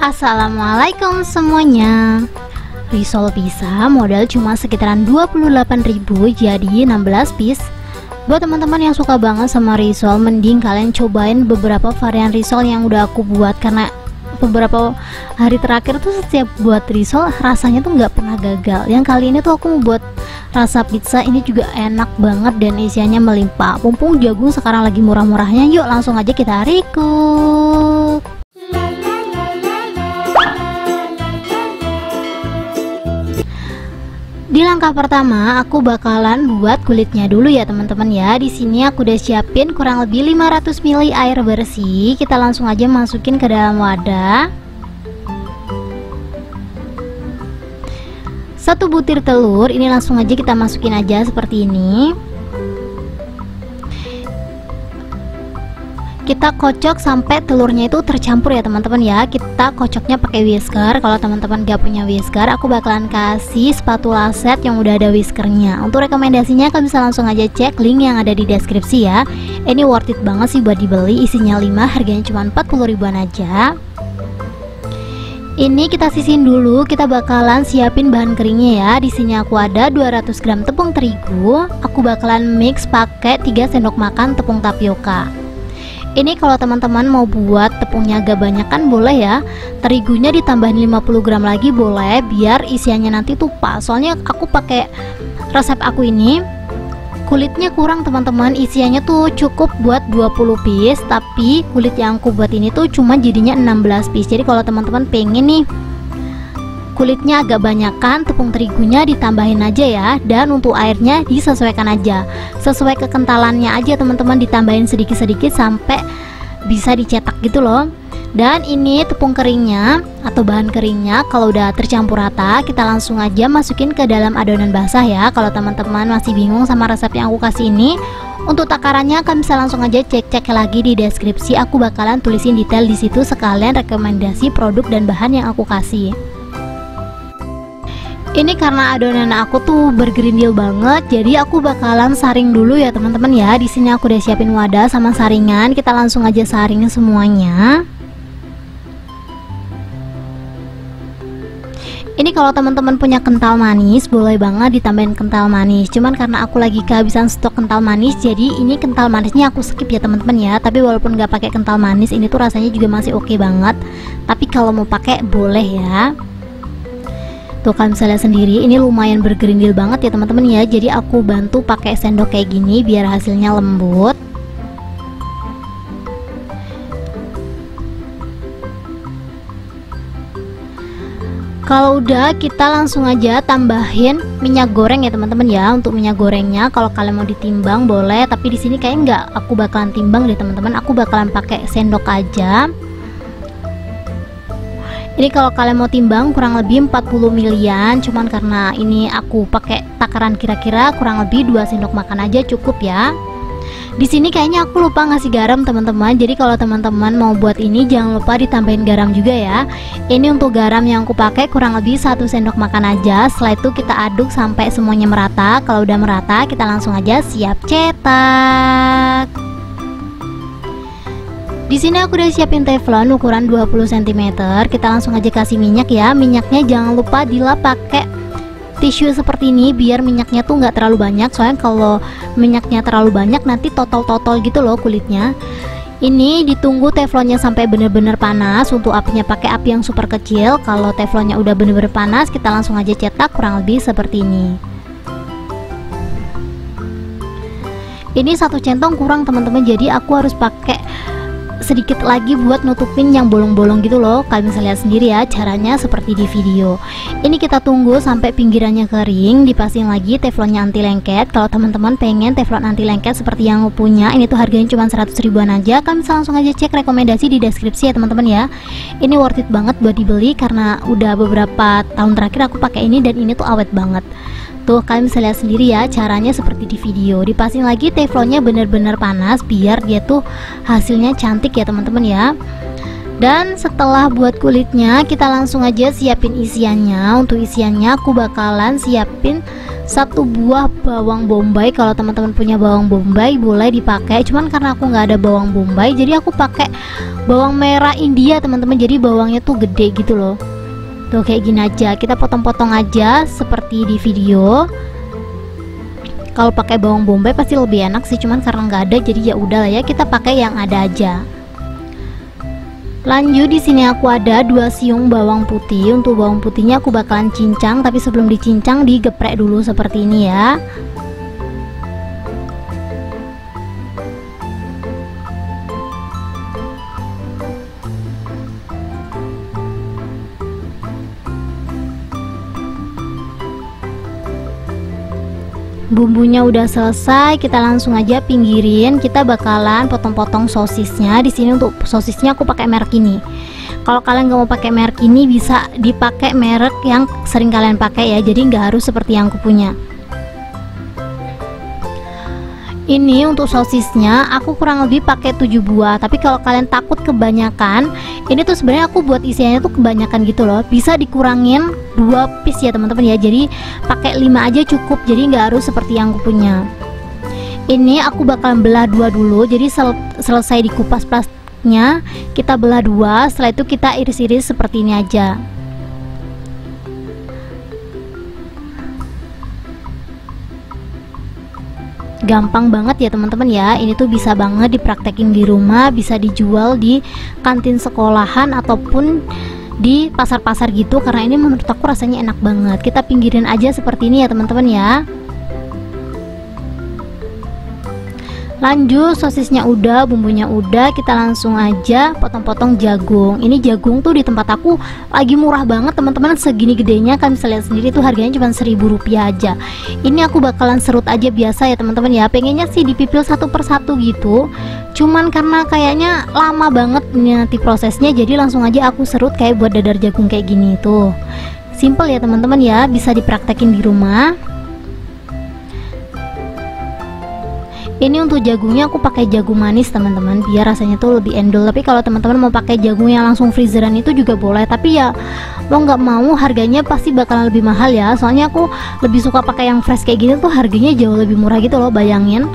Assalamualaikum semuanya. Risol bisa modal cuma sekitaran 28.000 jadi 16 piece. Buat teman-teman yang suka banget sama risol, mending kalian cobain beberapa varian risol yang udah aku buat, karena beberapa hari terakhir tuh setiap buat risol rasanya tuh nggak pernah gagal. Yang kali ini tuh aku mau buat rasa pizza, ini juga enak banget dan isiannya melimpah. Mumpung jagung sekarang lagi murah-murahnya, yuk langsung aja kita recook. Di langkah pertama aku bakalan buat kulitnya dulu ya teman-teman ya. Di sini aku udah siapin kurang lebih 500 ml air bersih. Kita langsung aja masukin ke dalam wadah. 1 butir telur, ini langsung aja kita masukin aja seperti ini. Kita kocok sampai telurnya itu tercampur ya teman-teman ya. Kita kocoknya pakai whisker. Kalau teman-teman gak punya whisker, aku bakalan kasih spatula set yang udah ada whiskernya. Untuk rekomendasinya kalian bisa langsung aja cek link yang ada di deskripsi ya. Ini worth it banget sih buat dibeli. Isinya 5, harganya cuma 40 ribuan aja. Ini kita sisihin dulu. Kita bakalan siapin bahan keringnya ya. Di sini aku ada 200 gram tepung terigu. Aku bakalan mix pakai 3 sendok makan tepung tapioka. Ini kalau teman-teman mau buat tepungnya agak banyakan boleh ya. Terigunya ditambahin 50 gram lagi boleh, biar isiannya nanti tuh pas. Soalnya aku pakai resep aku ini kulitnya kurang teman-teman, isiannya tuh cukup buat 20 piece, tapi kulit yang aku buat ini tuh cuma jadinya 16 piece. Jadi kalau teman-teman pengen nih kulitnya agak banyakan, tepung terigunya ditambahin aja ya. Dan untuk airnya disesuaikan aja, sesuai kekentalannya aja teman-teman, ditambahin sedikit-sedikit sampai bisa dicetak gitu loh. Dan ini tepung keringnya atau bahan keringnya kalau udah tercampur rata, kita langsung aja masukin ke dalam adonan basah ya. Kalau teman-teman masih bingung sama resep yang aku kasih ini, untuk takarannya kalian bisa langsung aja cek lagi di deskripsi. Aku bakalan tulisin detail di situ sekalian rekomendasi produk dan bahan yang aku kasih. Ini karena adonan aku tuh bergerindil banget, jadi aku bakalan saring dulu ya teman-teman ya. Di sini aku udah siapin wadah sama saringan. Kita langsung aja saring semuanya. Ini kalau teman-teman punya kental manis, boleh banget ditambahin kental manis. Cuman karena aku lagi kehabisan stok kental manis, jadi ini kental manisnya aku skip ya teman-teman ya. Tapi walaupun nggak pakai kental manis, ini tuh rasanya juga masih oke banget. Tapi kalau mau pakai boleh ya. Tuh kalian bisa lihat sendiri, ini lumayan bergerindil banget ya teman-teman ya. Jadi aku bantu pakai sendok kayak gini biar hasilnya lembut. Kalau udah, kita langsung aja tambahin minyak goreng ya teman-teman ya. Untuk minyak gorengnya kalau kalian mau ditimbang boleh, tapi di sini kayaknya nggak aku bakalan timbang deh teman-teman. Aku bakalan pakai sendok aja. Ini kalau kalian mau timbang kurang lebih 40 milian, cuman karena ini aku pakai takaran kira-kira kurang lebih 2 sendok makan aja cukup ya. Di sini kayaknya aku lupa ngasih garam teman-teman. Jadi kalau teman-teman mau buat ini jangan lupa ditambahin garam juga ya. Ini untuk garam yang aku pakai kurang lebih 1 sendok makan aja. Setelah itu kita aduk sampai semuanya merata. Kalau udah merata, kita langsung aja siap cetak. Di sini aku udah siapin teflon ukuran 20 cm. Kita langsung aja kasih minyak ya. Minyaknya jangan lupa dilap pakai tisu seperti ini biar minyaknya tuh nggak terlalu banyak. Soalnya kalau minyaknya terlalu banyak nanti totol-totol gitu loh kulitnya. Ini ditunggu teflonnya sampai bener-bener panas. Untuk apinya pakai api yang super kecil. Kalau teflonnya udah bener-bener panas, kita langsung aja cetak kurang lebih seperti ini. Ini 1 centong kurang teman-teman, jadi aku harus pakai sedikit lagi buat nutupin yang bolong-bolong gitu loh. Kalian bisa lihat sendiri ya caranya seperti di video. Ini kita tunggu sampai pinggirannya kering, dipasang lagi teflonnya anti lengket. Kalau teman-teman pengen teflon anti lengket seperti yang aku punya, ini tuh harganya cuma 100 ribuan aja. Kalian bisa langsung aja cek rekomendasi di deskripsi ya teman-teman ya. Ini worth it banget buat dibeli karena udah beberapa tahun terakhir aku pakai ini dan ini tuh awet banget. Tuh kalian bisa lihat sendiri ya caranya seperti di video. Dipasang lagi teflonnya bener-bener panas biar dia tuh hasilnya cantik ya teman-teman ya. Dan setelah buat kulitnya, kita langsung aja siapin isiannya. Untuk isiannya aku bakalan siapin 1 buah bawang bombay. Kalau teman-teman punya bawang bombay boleh dipakai, cuman karena aku nggak ada bawang bombay jadi aku pakai bawang merah India teman-teman. Jadi bawangnya tuh gede gitu loh, tuh kayak gini aja. Kita potong-potong aja seperti di video. Kalau pakai bawang bombay pasti lebih enak sih, cuman karena nggak ada jadi ya udah lah ya, kita pakai yang ada aja. Lanjut, di sini aku ada 2 siung bawang putih. Untuk bawang putihnya aku bakalan cincang, tapi sebelum dicincang digeprek dulu seperti ini ya. Bumbunya udah selesai, kita langsung aja pinggirin. Kita bakalan potong-potong sosisnya. Di sini untuk sosisnya aku pakai merek ini. Kalau kalian nggak mau pakai merek ini, bisa dipakai merek yang sering kalian pakai ya. Jadi nggak harus seperti yang aku punya. Ini untuk sosisnya aku kurang lebih pakai 7 buah. Tapi kalau kalian takut kebanyakan, ini tuh sebenarnya aku buat isiannya tuh kebanyakan gitu loh. Bisa dikurangin 2 piece ya teman-teman ya. Jadi pakai 5 aja cukup. Jadi nggak harus seperti yang aku punya. Ini aku bakalan belah 2 dulu. Jadi selesai dikupas plastiknya, kita belah 2. Setelah itu kita iris-iris seperti ini aja. Gampang banget ya teman-teman ya. Ini tuh bisa banget dipraktekin di rumah, bisa dijual di kantin sekolahan ataupun di pasar-pasar gitu, karena ini menurut aku rasanya enak banget. Kita pinggirin aja seperti ini ya teman-teman ya. Lanjut, sosisnya udah, bumbunya udah, kita langsung aja potong-potong jagung. Ini jagung tuh di tempat aku lagi murah banget teman-teman, segini gedenya, kan bisa lihat sendiri tuh harganya cuma Rp1.000 aja. Ini aku bakalan serut aja biasa ya teman-teman ya. Pengennya sih dipipil satu persatu gitu, cuman karena kayaknya lama banget nanti prosesnya, jadi langsung aja aku serut kayak buat dadar jagung kayak gini tuh. Simple ya teman-teman ya, bisa dipraktekin di rumah. Ini untuk jagungnya aku pakai jagung manis teman-teman, biar rasanya tuh lebih endol. Tapi kalau teman-teman mau pakai jagung yang langsung freezeran itu juga boleh, tapi ya mau nggak mau harganya pasti bakalan lebih mahal ya. Soalnya aku lebih suka pakai yang fresh kayak gini tuh, harganya jauh lebih murah gitu loh. Bayangin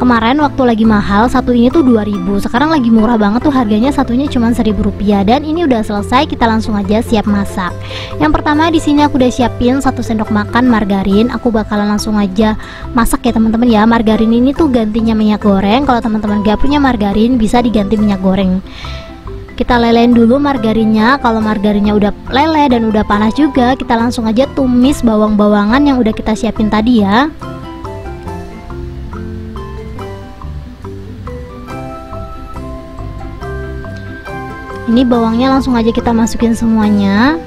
kemarin waktu lagi mahal satu ini tuh 2.000, sekarang lagi murah banget tuh harganya, satunya cuma Rp1.000. Dan ini udah selesai, kita langsung aja siap masak. Yang pertama di sini aku udah siapin 1 sendok makan margarin. Aku bakalan langsung aja masak ya teman-teman ya. Margarin ini tuh gantinya minyak goreng. Kalau teman-teman gak punya margarin bisa diganti minyak goreng. Kita lelein dulu margarinnya. Kalau margarinnya udah leleh dan udah panas juga, kita langsung aja tumis bawang-bawangan yang udah kita siapin tadi ya. Ini bawangnya langsung aja kita masukin semuanya.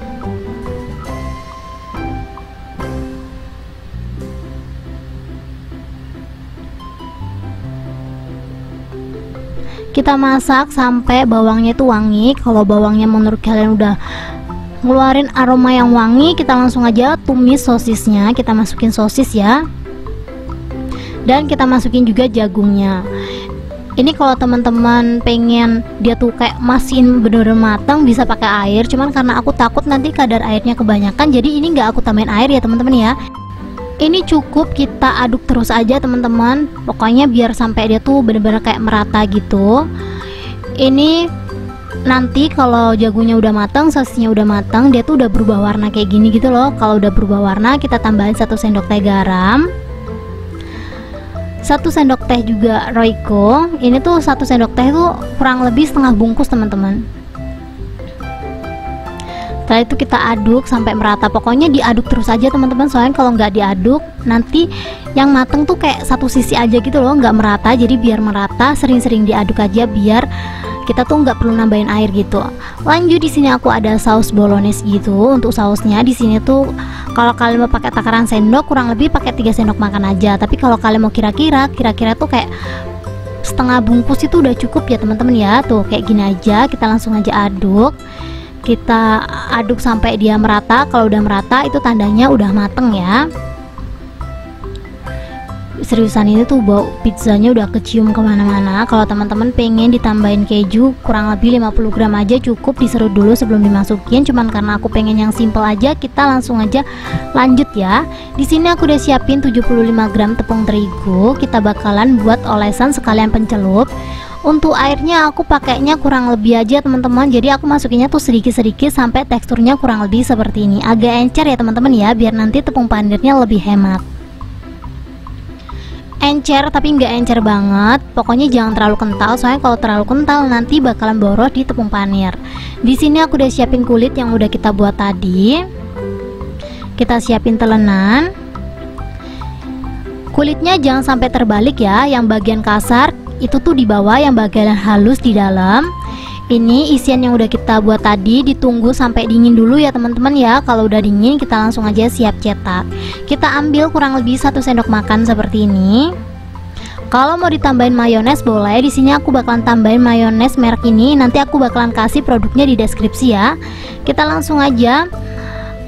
Kita masak sampai bawangnya itu wangi. Kalau bawangnya menurut kalian udah ngeluarin aroma yang wangi, kita langsung aja tumis sosisnya. Kita masukin sosis ya. Dan kita masukin juga jagungnya. Ini kalau teman-teman pengen dia tuh kayak masin bener-bener matang, bisa pakai air. Cuman karena aku takut nanti kadar airnya kebanyakan, jadi ini nggak aku tambahin air ya teman-teman ya. Ini cukup kita aduk terus aja teman-teman. Pokoknya biar sampai dia tuh bener-bener kayak merata gitu. Ini nanti kalau jagungnya udah matang, sosisnya udah matang, dia tuh udah berubah warna kayak gini gitu loh. Kalau udah berubah warna, kita tambahin 1 sendok teh garam, 1 sendok teh juga Royco. Ini tuh 1 sendok teh tuh kurang lebih setengah bungkus teman-teman. Setelah itu kita aduk sampai merata. Pokoknya diaduk terus aja teman-teman, soalnya kalau nggak diaduk nanti yang mateng tuh kayak satu sisi aja gitu loh, nggak merata. Jadi biar merata, sering-sering diaduk aja biar kita tuh nggak perlu nambahin air gitu. Lanjut, di sini aku ada saus bolognese gitu. Untuk sausnya di sini tuh kalau kalian mau pakai takaran sendok, kurang lebih pakai 3 sendok makan aja. Tapi kalau kalian mau kira-kira tuh kayak setengah bungkus itu udah cukup ya teman-teman ya. Tuh kayak gini aja, kita langsung aja aduk. Kita aduk sampai dia merata. Kalau udah merata itu tandanya udah mateng ya. seriusan ini tuh bau pizzanya udah kecium kemana-mana. Kalau teman-teman pengen ditambahin keju kurang lebih 50 gram aja cukup, diserut dulu sebelum dimasukin. Cuman karena aku pengen yang simple aja, kita langsung aja lanjut ya. Di sini aku udah siapin 75 gram tepung terigu. Kita bakalan buat olesan sekalian pencelup. Untuk airnya aku pakainya kurang lebih aja teman-teman, jadi aku masukinnya tuh sedikit-sedikit sampai teksturnya kurang lebih seperti ini. Agak encer ya teman-teman ya, biar nanti tepung panirnya lebih hemat. Encer tapi nggak encer banget, pokoknya jangan terlalu kental, soalnya kalau terlalu kental nanti bakalan boros di tepung panir. Di sini aku udah siapin kulit yang udah kita buat tadi. Kita siapin telenan. Kulitnya jangan sampai terbalik ya, yang bagian kasar itu tuh di bawah, yang bagian halus di dalam. Ini isian yang udah kita buat tadi ditunggu sampai dingin dulu ya teman-teman ya. Kalau udah dingin kita langsung aja siap cetak. Kita ambil kurang lebih 1 sendok makan seperti ini. Kalau mau ditambahin mayones boleh. Di sini aku bakalan tambahin mayones merek ini. Nanti aku bakalan kasih produknya di deskripsi ya. Kita langsung aja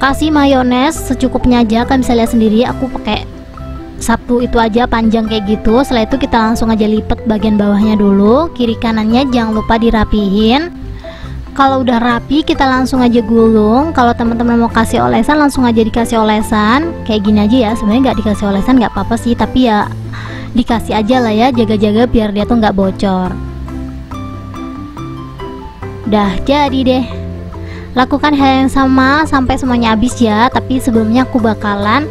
kasih mayones secukupnya aja. Kalian bisa lihat sendiri aku pakai satu itu aja panjang kayak gitu. Setelah itu kita langsung aja lipat bagian bawahnya dulu, kiri kanannya jangan lupa dirapihin. Kalau udah rapi kita langsung aja gulung. Kalau teman-teman mau kasih olesan langsung aja dikasih olesan kayak gini aja ya. Sebenarnya nggak dikasih olesan nggak apa-apa sih, tapi ya dikasih aja lah ya, jaga-jaga biar dia tuh nggak bocor. Dah jadi deh. Lakukan hal yang sama sampai semuanya habis ya. Tapi sebelumnya aku bakalan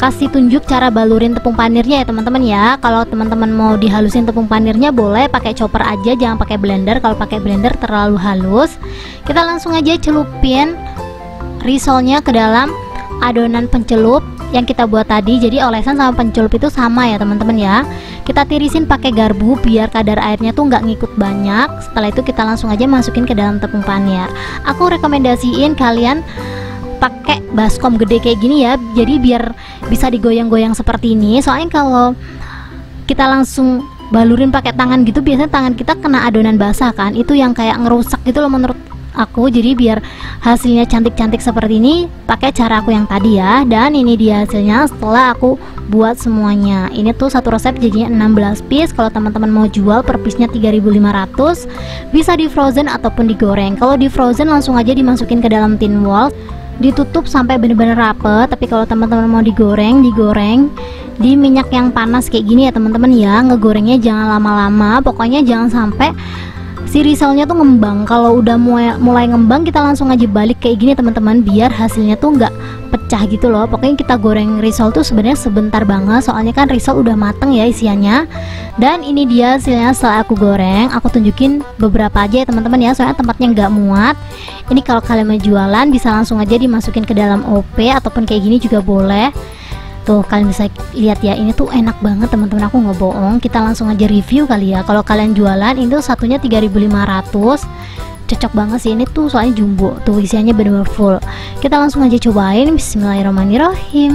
kasih tunjuk cara balurin tepung panirnya ya teman-teman ya. Kalau teman-teman mau dihalusin tepung panirnya boleh pakai chopper aja, jangan pakai blender. Kalau pakai blender terlalu halus. Kita langsung aja celupin risolnya ke dalam adonan pencelup yang kita buat tadi. Jadi olesan sama pencelup itu sama ya teman-teman ya. Kita tirisin pakai garpu biar kadar airnya tuh nggak ngikut banyak. Setelah itu kita langsung aja masukin ke dalam tepung panir. Aku rekomendasiin kalian pakai baskom gede kayak gini ya, jadi biar bisa digoyang-goyang seperti ini. Soalnya kalau kita langsung balurin pakai tangan gitu, biasanya tangan kita kena adonan basah kan, itu yang kayak ngerusak gitu loh menurut aku. Jadi biar hasilnya cantik-cantik seperti ini, pakai cara aku yang tadi ya. Dan ini dia hasilnya setelah aku buat semuanya. Ini tuh satu resep jadinya 16 piece. Kalau teman-teman mau jual per piece nya 3.500, bisa di frozen ataupun digoreng. Kalau di frozen langsung aja dimasukin ke dalam tin wall, ditutup sampai bener-bener rapet. Tapi kalau teman-teman mau digoreng di minyak yang panas kayak gini ya teman-teman ya. Ngegorengnya jangan lama-lama, pokoknya jangan sampai si risolnya tuh ngembang. Kalau udah mulai ngembang kita langsung aja balik kayak gini teman-teman, biar hasilnya tuh nggak pecah gitu loh. Pokoknya kita goreng risol tuh sebenarnya sebentar banget, soalnya kan risol udah mateng ya isiannya. Dan ini dia hasilnya setelah aku goreng. Aku tunjukin beberapa aja ya teman-teman ya, soalnya tempatnya nggak muat. Ini kalau kalian mau jualan bisa langsung aja dimasukin ke dalam OP ataupun kayak gini juga boleh. Tuh kalian bisa lihat ya, ini tuh enak banget teman-teman, aku nggak bohong. Kita langsung aja review kali ya. Kalau kalian jualan ini tuh satunya 3.500, cocok banget sih ini tuh, soalnya jumbo tuh isiannya bener-bener full. Kita langsung aja cobain. Bismillahirrahmanirrahim.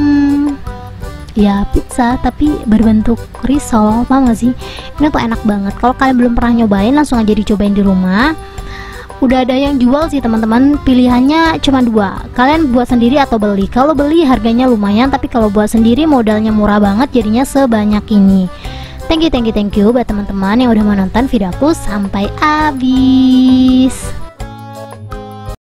Ya pizza tapi berbentuk risol, paham gak sih? Ini tuh enak banget. Kalau kalian belum pernah nyobain langsung aja dicobain di rumah. Udah ada yang jual sih teman-teman, pilihannya cuma 2, kalian buat sendiri atau beli. Kalau beli harganya lumayan, tapi kalau buat sendiri modalnya murah banget, jadinya sebanyak ini. Thank you buat teman-teman yang udah menonton video aku sampai habis.